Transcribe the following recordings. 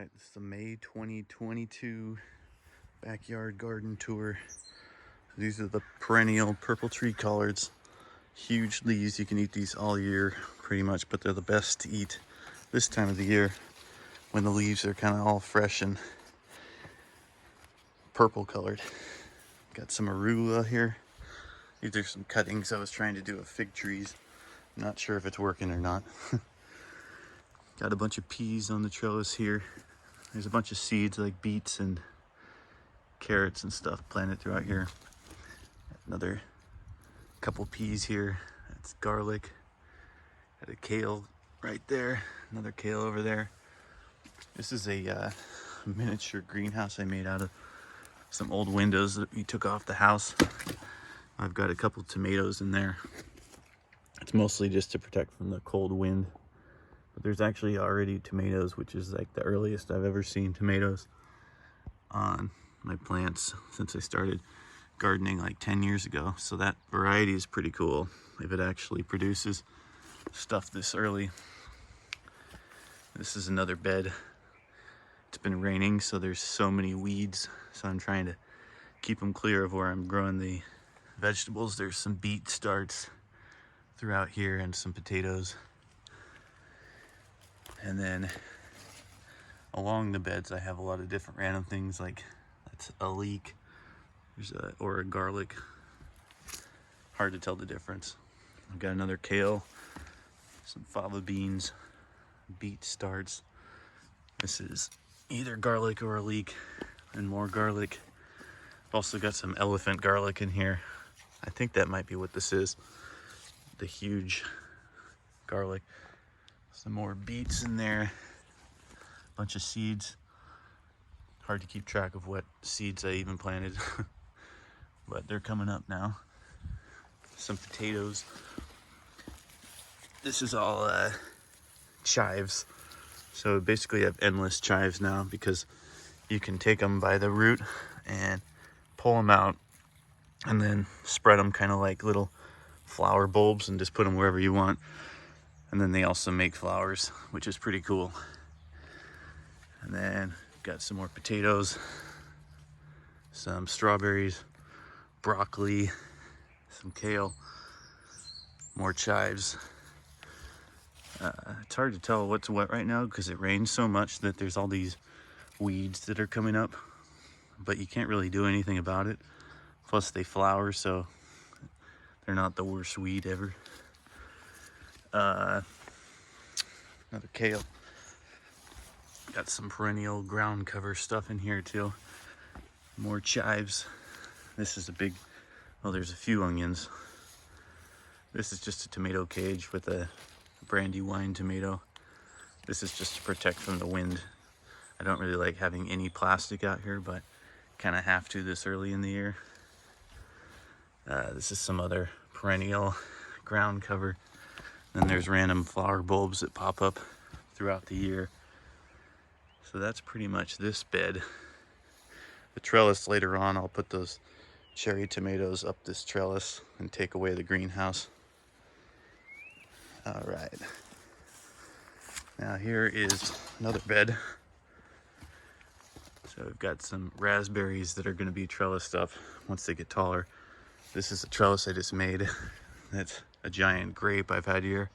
Alright, this is the May 2022 backyard garden tour. These are the perennial purple tree collards. Huge leaves, you can eat these all year pretty much, but they're the best to eat this time of the year when the leaves are kind of all fresh and purple colored. Got some arugula here. These are some cuttings I was trying to do of fig trees. I'm not sure if it's working or not. Got a bunch of peas on the trellis here. There's a bunch of seeds like beets and carrots and stuff planted throughout here. Another couple peas here. That's garlic. Got a kale right there. Another kale over there. This is a miniature greenhouse I made out of some old windows that we took off the house. I've got a couple tomatoes in there. It's mostly just to protect from the cold wind. But there's actually already tomatoes, which is like the earliest I've ever seen tomatoes on my plants since I started gardening like 10 years ago. So that variety is pretty cool if it actually produces stuff this early. This is another bed. It's been raining, so there's so many weeds. So I'm trying to keep them clear of where I'm growing the vegetables. There's some beet starts throughout here and some potatoes. And then along the beds, I have a lot of different random things, like that's a leek, or a garlic. Hard to tell the difference. I've got another kale, some fava beans, beet starts. This is either garlic or a leek, and more garlic. I've also got some elephant garlic in here. I think that might be what this is, the huge garlic. Some more beets in there, a bunch of seeds. Hard to keep track of what seeds I even planted, but they're coming up now. Some potatoes. This is all chives. So basically I have endless chives now because you can take them by the root and pull them out and then spread them kind of like little flower bulbs and just put them wherever you want. And then they also make flowers, which is pretty cool. And then got some more potatoes, some strawberries, broccoli, some kale, more chives. It's hard to tell what's what right now because it rains so much that there's all these weeds that are coming up, but you can't really do anything about it. Plus they flower, so they're not the worst weed ever. Another kale. Got some perennial ground cover stuff in here too. More chives. This is a big, well, there's a few onions. This is just a tomato cage with a brandywine tomato. This is just to protect from the wind. I don't really like having any plastic out here, but kind of have to this early in the year. This is some other perennial ground cover. Then there's random flower bulbs that pop up throughout the year. So that's pretty much this bed. The trellis later on, I'll put those cherry tomatoes up this trellis and take away the greenhouse. All right. Now here is another bed. So we've got some raspberries that are going to be trellised up once they get taller. This is a trellis I just made. That's a giant grape I've had here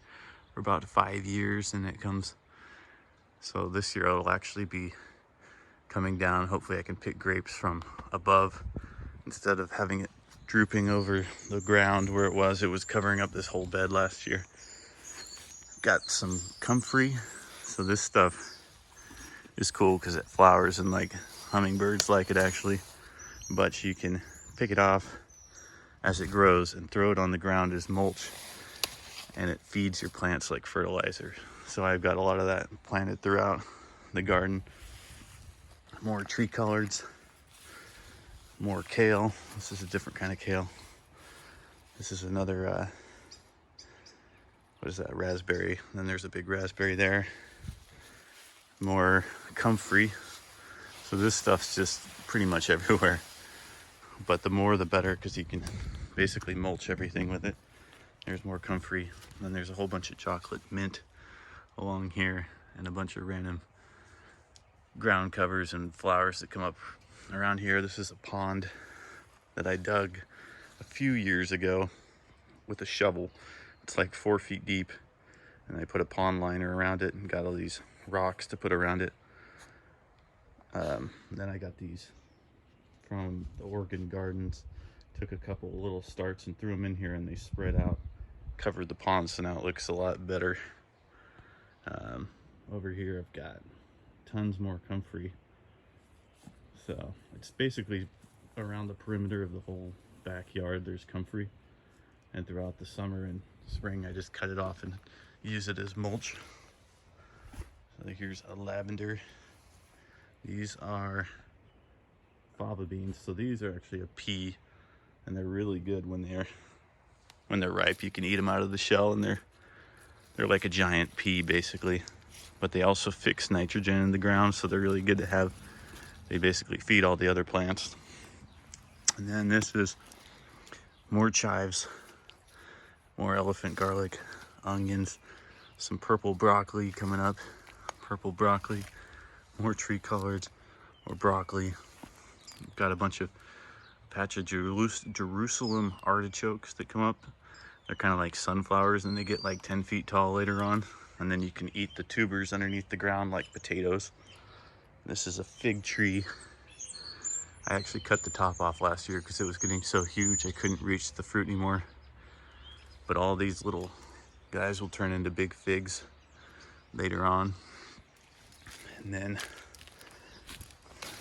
for about 5 years, and it comes, so this year it'll actually be coming down. Hopefully I can pick grapes from above instead of having it drooping over the ground where it was covering up this whole bed last year. Got some comfrey. So this stuff is cool because it flowers and like hummingbirds like it actually, but you can pick it off as it grows and throw it on the ground as mulch, and it feeds your plants like fertilizer. So I've got a lot of that planted throughout the garden. More tree collards, more kale. This is a different kind of kale. This is another what is that, raspberry. And then there's a big raspberry there. More comfrey. So this stuff's just pretty much everywhere, but the more the better because you can basically mulch everything with it. There's more comfrey. Then there's a whole bunch of chocolate mint along here and a bunch of random ground covers and flowers that come up around here. This is a pond that I dug a few years ago with a shovel. It's like 4 feet deep, and I put a pond liner around it and got all these rocks to put around it. Then I got these from the Oregon gardens. Took a couple little starts and threw them in here, and they spread out, covered the pond, so now it looks a lot better. Over here I've got tons more comfrey. So it's basically around the perimeter of the whole backyard there's comfrey, and throughout the summer and spring I just cut it off and use it as mulch. So here's a lavender. These are fava beans. So these are actually a pea, and they're really good when they're ripe. You can eat them out of the shell, and they're like a giant pea basically. But they also fix nitrogen in the ground, so they're really good to have. They basically feed all the other plants. And then this is more chives, more elephant garlic, onions, some purple broccoli coming up. Purple broccoli, more tree collards, more broccoli. We've got a patch of Jerusalem artichokes that come up. They're kind of like sunflowers, and they get like 10 feet tall later on. And then you can eat the tubers underneath the ground like potatoes. This is a fig tree. I actually cut the top off last year because it was getting so huge I couldn't reach the fruit anymore. But all these little guys will turn into big figs later on. And then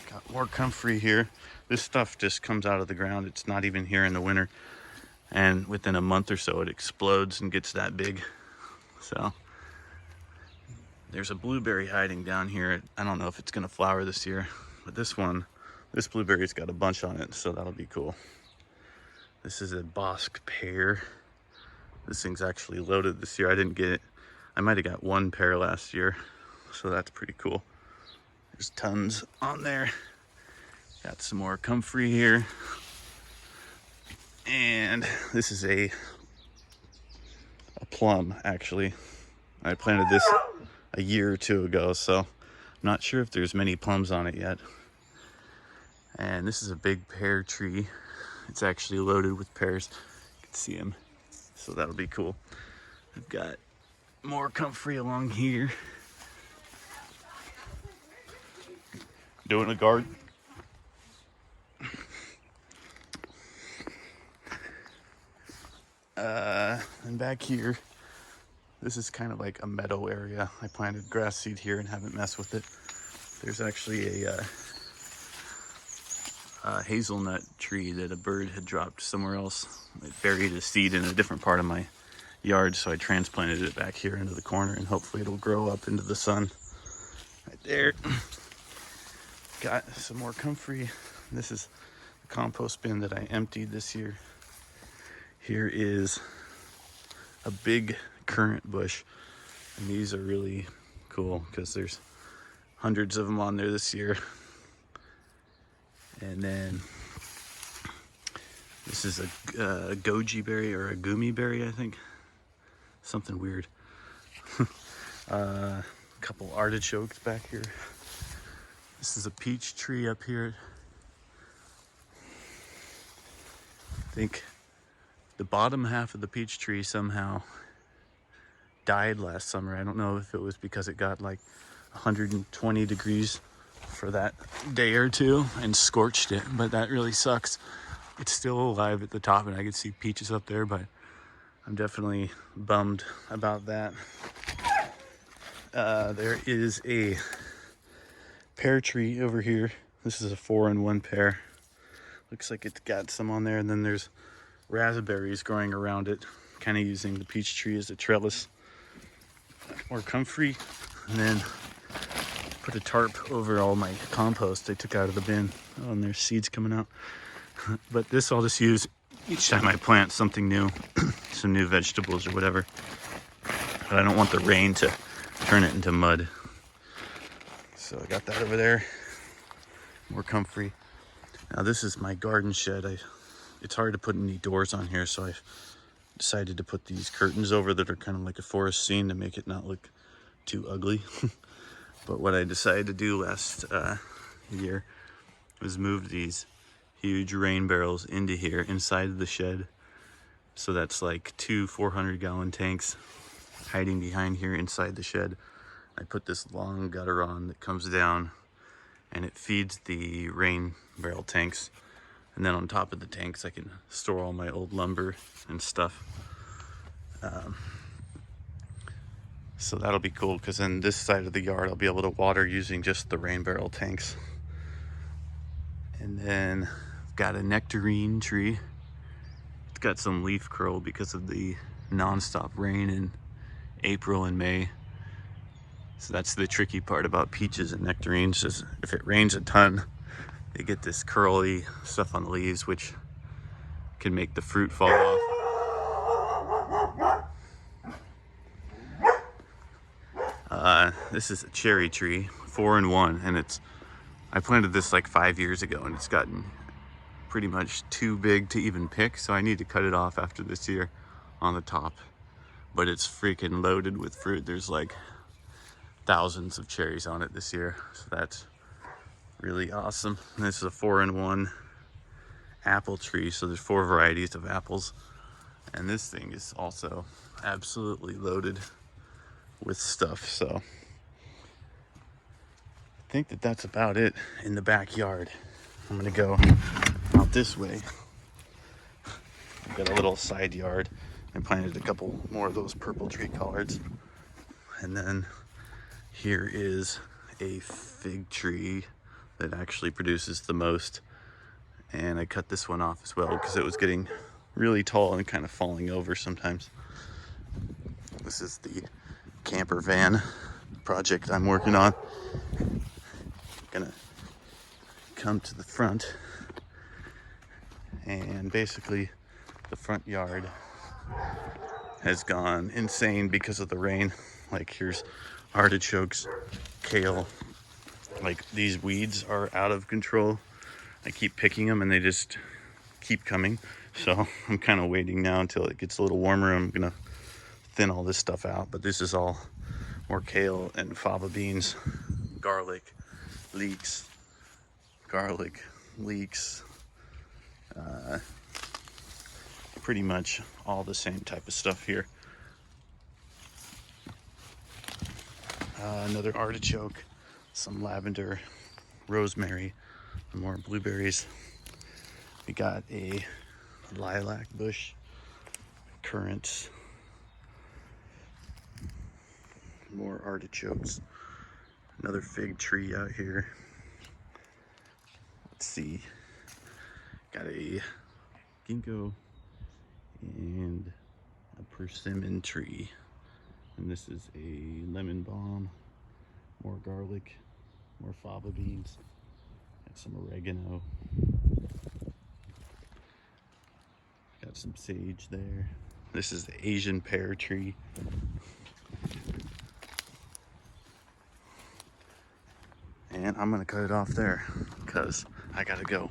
got more comfrey here. This stuff just comes out of the ground. It's not even here in the winter. And within a month or so it explodes and gets that big. So there's a blueberry hiding down here. I don't know if it's gonna flower this year, but this blueberry's got a bunch on it, so that'll be cool. This is a Bosque pear. This thing's actually loaded this year. I didn't get it. I might have got one pear last year, so that's pretty cool. There's tons on there. Got some more comfrey here. And this is a plum, actually. I planted this a year or two ago, so I'm not sure if there's many plums on it yet. And this is a big pear tree. It's actually loaded with pears. You can see them, so that'll be cool. I've got more comfrey along here. Doing a garden. And back here, this is kind of like a meadow area. I planted grass seed here and haven't messed with it. There's actually a hazelnut tree that a bird had dropped somewhere else. It buried a seed in a different part of my yard, so I transplanted it back here into the corner, and hopefully it'll grow up into the sun. Right there. Got some more comfrey. This is the compost bin that I emptied this year. Here is a big currant bush, and these are really cool because there's hundreds of them on there this year. And then this is a goji berry or a gumi berry, I think. Something weird. A couple artichokes back here. This is a peach tree up here. I think the bottom half of the peach tree somehow died last summer. I don't know if it was because it got like 120 degrees for that day or two and scorched it, but that really sucks. It's still alive at the top, and I can see peaches up there, but I'm definitely bummed about that. There is a pear tree over here. This is a 4-in-1 pear. Looks like it's got some on there, and then there's raspberries growing around it, kind of using the peach tree as a trellis. More comfrey, and then put a tarp over all my compost I took out of the bin. Oh, and there's seeds coming out. But this I'll just use each time I plant something new, some new vegetables or whatever. But I don't want the rain to turn it into mud. So I got that over there. More comfrey. Now this is my garden shed. It's hard to put any doors on here, so I decided to put these curtains over that are kind of like a forest scene to make it not look too ugly. But what I decided to do last year was move these huge rain barrels into here inside the shed. So that's like two 400-gallon tanks hiding behind here inside the shed. I put this long gutter on that comes down and it feeds the rain barrel tanks. And then on top of the tanks, I can store all my old lumber and stuff. So that'll be cool, because then this side of the yard I'll be able to water using just the rain barrel tanks. And then I've got a nectarine tree. It's got some leaf curl because of the non-stop rain in April and May. So that's the tricky part about peaches and nectarines, is if it rains a ton, they get this curly stuff on the leaves, which can make the fruit fall off. This is a cherry tree, 4-in-1, and I planted this like 5 years ago, and it's gotten pretty much too big to even pick, so I need to cut it off after this year on the top. But it's freaking loaded with fruit. There's like thousands of cherries on it this year, so that's really awesome. And this is a 4-in-1 apple tree, so there's 4 varieties of apples, and this thing is also absolutely loaded with stuff. So I think that's about it in the backyard. I'm gonna go out this way. I've got a little side yard. I planted a couple more of those purple tree collards, and then here is a fig tree that actually produces the most, and I cut this one off as well because it was getting really tall and kind of falling over sometimes. This is the camper van project I'm working on. Gonna come to the front, and basically the front yard has gone insane because of the rain. Like, here's artichokes, kale. Like, these weeds are out of control. I keep picking them and they just keep coming. So I'm kind of waiting now until it gets a little warmer. I'm gonna thin all this stuff out, but this is all more kale and fava beans, garlic leeks, pretty much all the same type of stuff here. Another artichoke, some lavender, rosemary, some more blueberries. We got a lilac bush, currants, more artichokes, another fig tree out here. Let's see, got a ginkgo and a persimmon tree, and this is a lemon balm, more garlic, more fava beans, and some oregano. Got some sage there. This is the Asian pear tree. And I'm gonna cut it off there because I gotta go.